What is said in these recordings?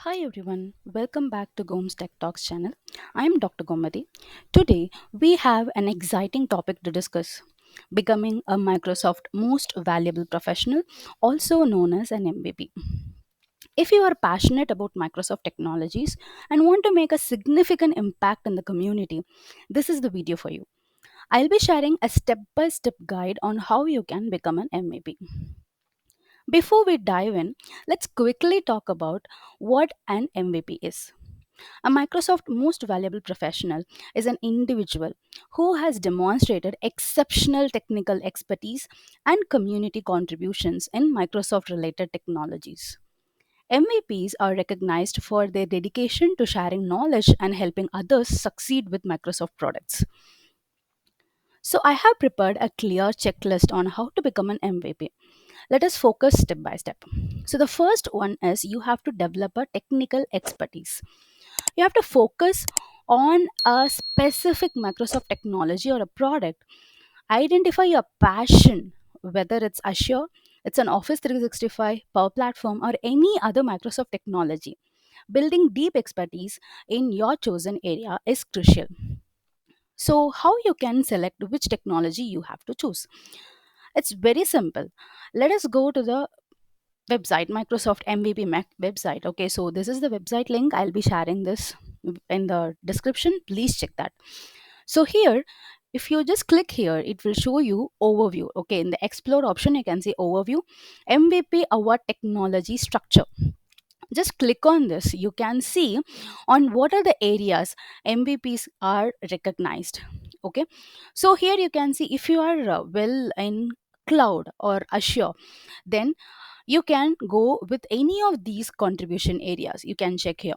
Hi everyone, welcome back to Goms Tech Talks channel. I am Dr. Gomadi. Today we have an exciting topic to discuss: becoming a Microsoft Most Valuable Professional, also known as an MVP. If you are passionate about Microsoft technologies and want to make a significant impact in the community, this is the video for you. I'll be sharing a step-by-step guide on how you can become an MVP. Before we dive in, let's quickly talk about what an MVP is. A Microsoft Most Valuable Professional is an individual who has demonstrated exceptional technical expertise and community contributions in Microsoft related technologies. MVPs are recognized for their dedication to sharing knowledge and helping others succeed with Microsoft products. So, I have prepared a clear checklist on how to become an MVP. Let us focus step by step. So, the first one is you have to develop a technical expertise. You have to focus on a specific Microsoft technology or a product. Identify your passion, whether it's Azure, it's an Office 365, Power Platform, or any other Microsoft technology. Building deep expertise in your chosen area is crucial. So, how you can select which technology you have to choose? It's very simple. Let us go to the website, Microsoft MVP website. Okay, so this is the website link. I'll be sharing this in the description. Please check that. So here, if you just click here, it will show you overview. Okay, in the explore option, you can see overview, MVP award technology structure. Just click on this. You can see on what are the areas MVPs are recognized. Okay, so here you can see if you are well in cloud or Azure, then you can go with any of these contribution areas. You can check here.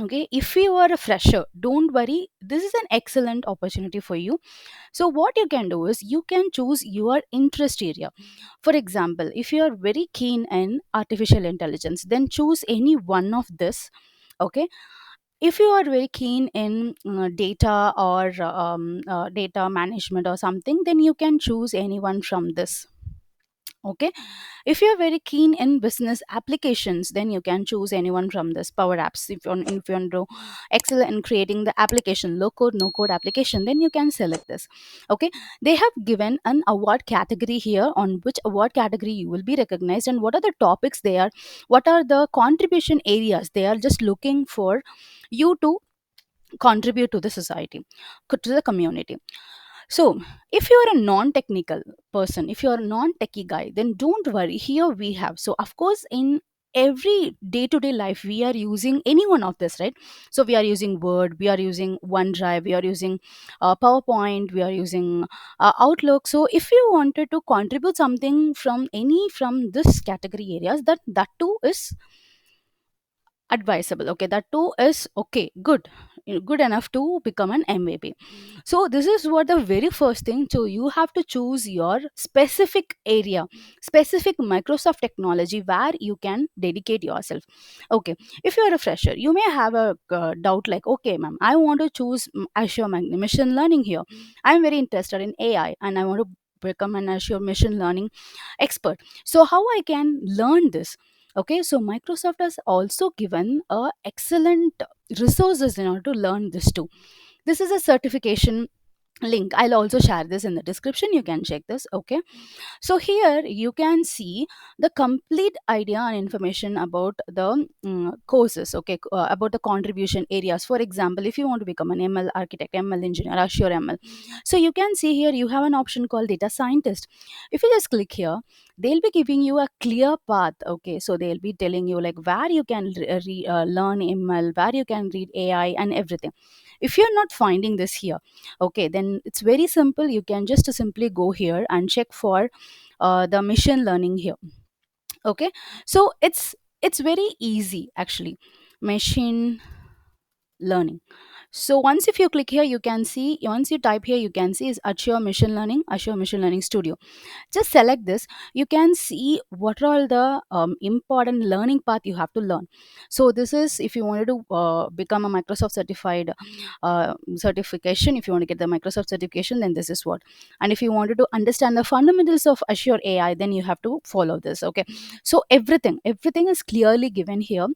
Okay, if you are a fresher, don't worry, this is an excellent opportunity for you. So what you can do is you can choose your interest area. For example, if you are very keen in artificial intelligence, then choose any one of this. Okay, if you are very keen in data or data management or something, then you can choose anyone from this. Okay, if you're very keen in business applications, then you can choose anyone from this Power Apps. If you want to excel in creating the application, low code, no code application, then you can select this. Okay, they have given an award category here on which award category you will be recognized and what are the topics they are, what are the contribution areas they are just looking for you to contribute to the society, to the community. So, if you are a non technical person, if you are a non techie guy, then don't worry. Here we have. So, of course, in every day to day life, we are using any one of this, right? So, we are using Word, we are using OneDrive, we are using PowerPoint, we are using Outlook. So, if you wanted to contribute something from any from this category areas, that too is advisable. Okay, that too is okay, good, good enough to become an MVP. So this is what the very first thing. So you have to choose your specific area, specific Microsoft technology where you can dedicate yourself. Okay, if you are a fresher, you may have a doubt like, okay ma'am, I want to choose Azure machine learning here. I'm very interested in AI and I want to become an Azure machine learning expert. So how I can learn this? Okay, so Microsoft has also given excellent resources in order to learn this too. This is a certification link. I'll also share this in the description. You can check this. Okay, so here you can see the complete idea and information about the courses. Okay, about the contribution areas. For example, if you want to become an ML architect, ML engineer, Azure ML, so you can see here you have an option called data scientist. If you just click here, they'll be giving you a clear path. Okay, so they'll be telling you like where you can learn ML, where you can read AI and everything. If you're not finding this here, okay, then it's very simple. You can just simply go here and check for the machine learning here. Okay, so it's very easy actually. Machine learning. So once if you click here, you can see, once you type here, you can see is Azure Machine Learning Studio. Just select this. You can see what are all the important learning path you have to learn. So this is if you wanted to become a Microsoft certified certification. If you want to get the Microsoft certification, then this is what. And if you wanted to understand the fundamentals of Azure AI, then you have to follow this. Okay, so everything is clearly given here.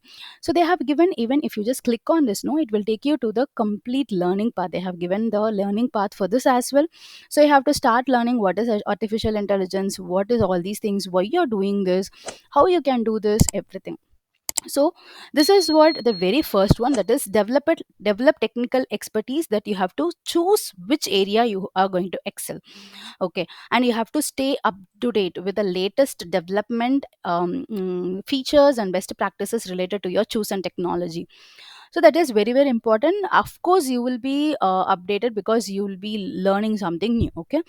So they have given, even if you just click on this, no, it will take you to the complete learning path. They have given the learning path for this as well. So you have to start learning what is artificial intelligence, what is all these things, why you're doing this, how you can do this, everything. So this is what the very first one, that is develop technical expertise, that you have to choose which area you are going to excel. Okay, and you have to stay up to date with the latest development features and best practices related to your chosen technology. So that is very very important. Of course you will be updated because you will be learning something new. Okay,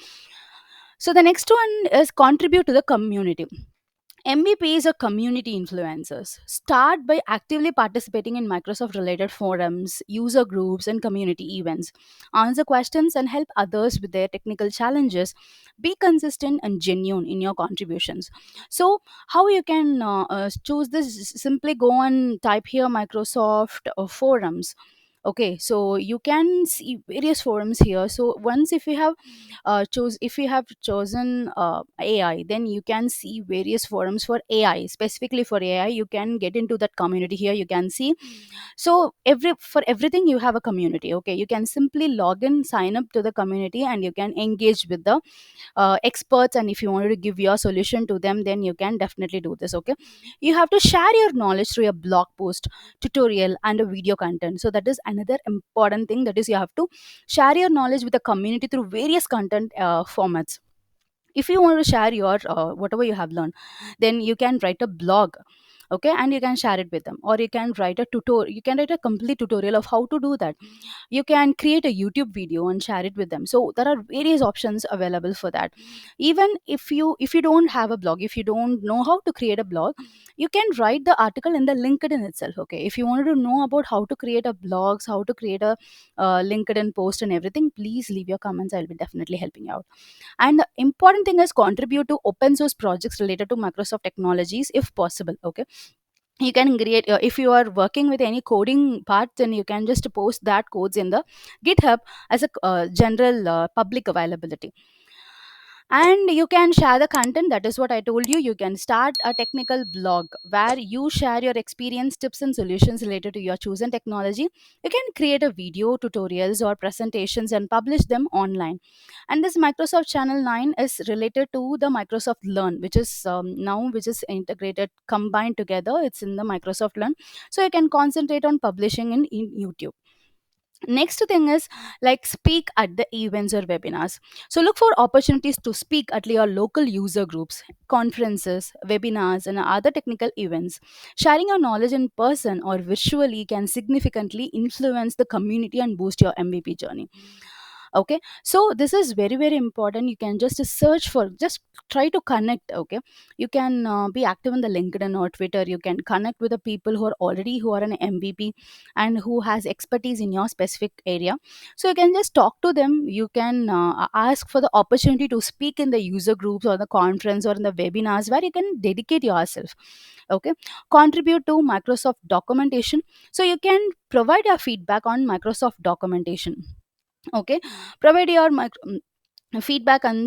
so the next one is contribute to the community. MVPs are community influencers. Start by actively participating in Microsoft related forums, user groups, and community events. Answer questions and help others with their technical challenges. Be consistent and genuine in your contributions. So, how you can choose this? Simply go and type here Microsoft forums. Okay, so you can see various forums here. So once if you have if you have chosen AI, then you can see various forums for AI, specifically for AI. You can get into that community here. You can see, so for everything you have a community. Okay, you can simply log in, sign up to the community, and you can engage with the experts. And if you wanted to give your solution to them, then you can definitely do this. Okay, you have to share your knowledge through a blog post, tutorial, and a video content. So that is another important thing, that is you have to share your knowledge with the community through various content formats. If you want to share your whatever you have learned, then you can write a blog. Okay, and you can share it with them, or you can write a tutorial, you can write a complete tutorial of how to do that. You can create a YouTube video and share it with them. So there are various options available for that. Even if you don't have a blog, if you don't know how to create a blog, you can write the article in the LinkedIn itself. Okay, if you wanted to know about how to create a blogs, how to create a LinkedIn post and everything, please leave your comments. I'll be definitely helping you out. And the important thing is contribute to open source projects related to Microsoft technologies if possible. Okay, you can create if you are working with any coding part, then you can just post that codes in the GitHub as a general public availability. And you can share the content. That is what I told you. You can start a technical blog where you share your experience, tips, and solutions related to your chosen technology. You can create a video tutorials or presentations and publish them online. And this Microsoft channel 9 is related to the Microsoft Learn, which is now which is integrated, combined together. It's in the Microsoft Learn. So you can concentrate on publishing in YouTube. Next thing is like speak at the events or webinars. So look for opportunities to speak at your local user groups, conferences, webinars, and other technical events. Sharing your knowledge in person or virtually can significantly influence the community and boost your MVP journey. Okay, so this is very very important. You can just search for, just try to connect. Okay, you can be active in the LinkedIn or Twitter. You can connect with the people who are an MVP and who has expertise in your specific area. So you can just talk to them. You can ask for the opportunity to speak in the user groups or the conference or in the webinars where you can dedicate yourself. Okay, contribute to Microsoft documentation. So you can provide your feedback on Microsoft documentation. Okay, provide your feedback on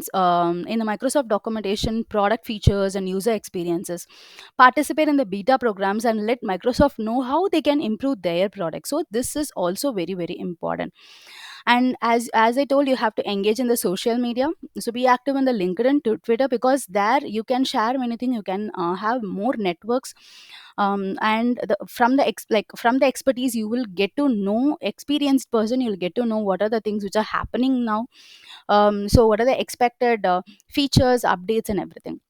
in the Microsoft documentation, product features, and user experiences. Participate in the beta programs and let Microsoft know how they can improve their product. So this is also very very important. And as I told, you have to engage in the social media. So be active in the LinkedIn, to Twitter, because there you can share many things. You can have more networks. And from the expertise, you will get to know, experienced person, you'll get to know what are the things which are happening now. So what are the expected features, updates, and everything.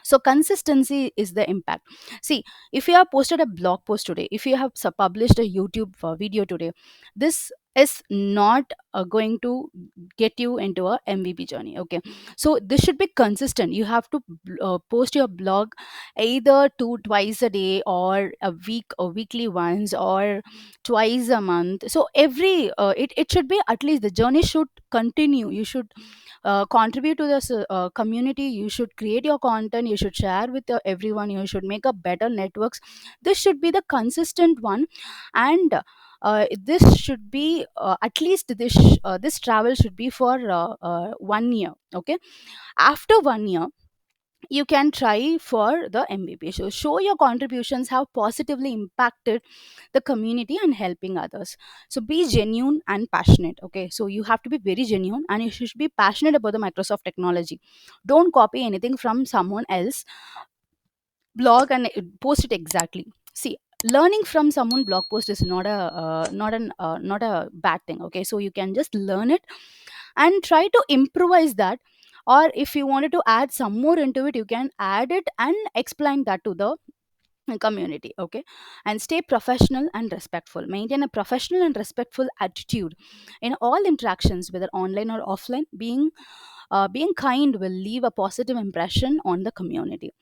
So consistency is the impact. See, if you have posted a blog post today, if you have published a YouTube video today, this is not going to get you into a MVP journey. Okay, so this should be consistent. You have to post your blog either twice a day, or a week, or weekly once, or twice a month. So every it should be, at least the journey should continue. You should contribute to this community. You should create your content, you should share with everyone, you should make a better networks. This should be the consistent one. And this should be at least this travel should be for 1 year. Okay, after 1 year you can try for the MVP. So show your contributions have positively impacted the community and helping others. So be genuine and passionate. Okay, so you have to be very genuine and you should be passionate about the Microsoft technology. Don't copy anything from someone else blog and post it exactly. See, learning from someone blog post is not a bad thing. Okay, so you can just learn it and try to improvise that, or if you wanted to add some more into it, you can add it and explain that to the community. Okay, and stay professional and respectful. Maintain a professional and respectful attitude in all interactions, whether online or offline. Being kind will leave a positive impression on the community.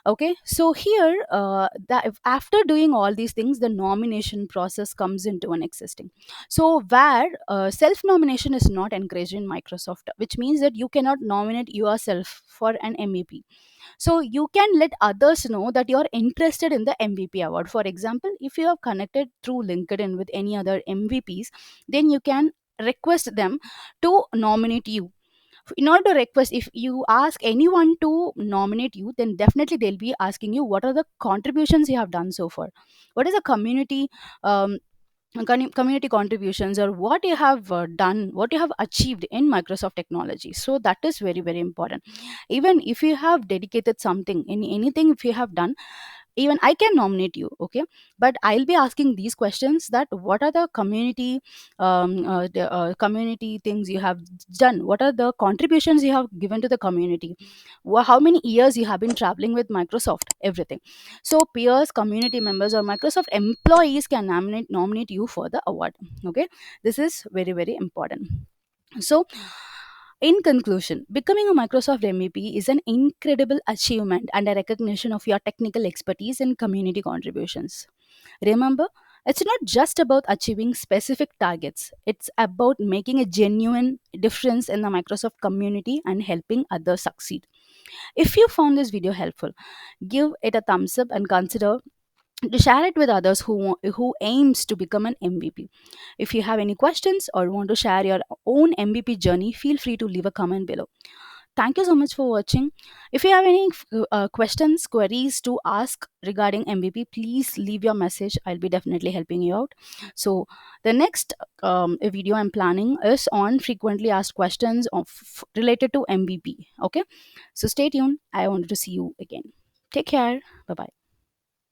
Okay, so here that after doing all these things, the nomination process comes into an existing. So where self nomination is not encouraged in Microsoft, which means that you cannot nominate yourself for an MVP. So you can let others know that you're interested in the MVP award. For example, if you have connected through LinkedIn with any other MVPs, then you can request them to nominate you. In order to request, if you ask anyone to nominate you, then definitely they'll be asking you what are the contributions you have done so far, what is the community um, community contributions, or what you have done, what you have achieved in Microsoft technology. So that is very very important. Even if you have dedicated something in anything, if you have done, even I can nominate you. Okay, but I'll be asking these questions, that what are the community things you have done, what are the contributions you have given to the community, how many years you have been traveling with Microsoft, everything. So peers, community members, or Microsoft employees can nominate you for the award. Okay, this is very very important. So in conclusion, becoming a Microsoft MVP is an incredible achievement and a recognition of your technical expertise and community contributions. Remember, it's not just about achieving specific targets, it's about making a genuine difference in the Microsoft community and helping others succeed. If you found this video helpful, give it a thumbs up and consider to share it with others who aims to become an MVP. If you have any questions or want to share your own MVP journey, feel free to leave a comment below. Thank you so much for watching. If you have any questions, queries to ask regarding MVP, please leave your message. I'll be definitely helping you out. So the next video I'm planning is on frequently asked questions related to MVP. Okay, so stay tuned. I wanted to see you again. Take care. Bye bye.